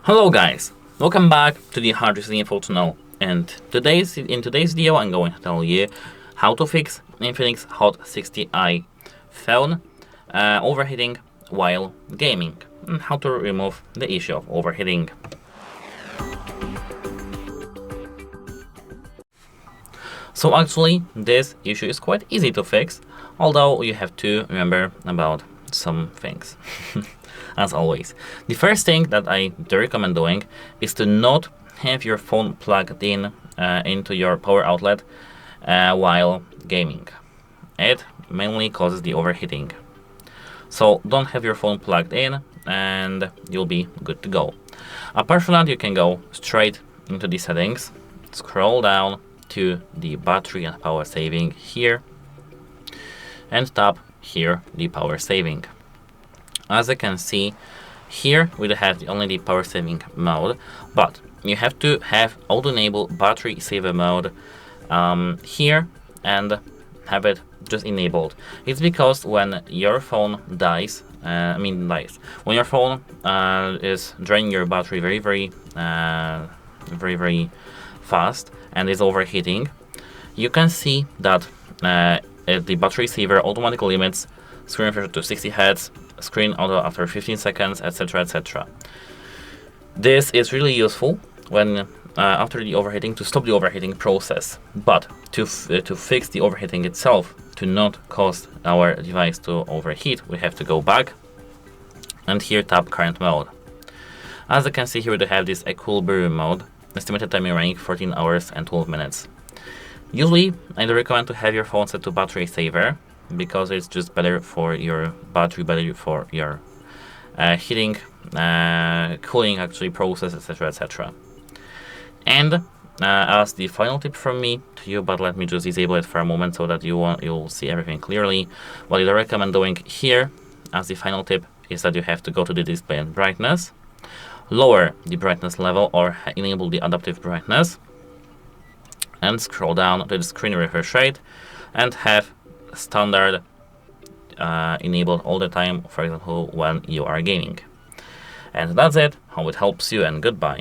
Hello guys, welcome back to the HardReset.Info channel, and in today's video I'm going to tell you how to fix INFINIX Hot 60i phone overheating while gaming, and how to remove the issue of overheating. So actually this issue is quite easy to fix, although you have to remember about some things. As always, the first thing that I do recommend doing is to not have your phone plugged in into your power outlet while gaming. It mainly causes the overheating. So don't have your phone plugged in and you'll be good to go. Apart from that, you can go straight into the settings, scroll down to the battery and power saving here, and tap here the power saving. As you can see, here we have only the power saving mode, but you have to have auto enable battery saver mode here and have it just enabled. It's because when your phone dies, when your phone is draining your battery very fast and is overheating, you can see that the battery saver automatically limits screen refresh to 60 Hz, screen auto after 15 seconds, etc. etc. This is really useful when after the overheating, to stop the overheating process. But to fix the overheating itself, to not cause our device to overheat, we have to go back and here tap current mode. As you can see here, we have this equilibrium mode, estimated timing running 14 hours and 12 minutes. Usually I do recommend to have your phone set to battery saver, because it's just better for your battery, better for your heating, cooling actually process, etc. etc. And as the final tip from me to you, but let me just disable it for a moment so that you'll see everything clearly. What I recommend doing here as the final tip is that you have to go to the display and brightness, lower the brightness level or enable the adaptive brightness, and scroll down to the screen refresh rate and have standard enabled all the time, for example when you are gaming. And that's it. Hope it helps you, and goodbye.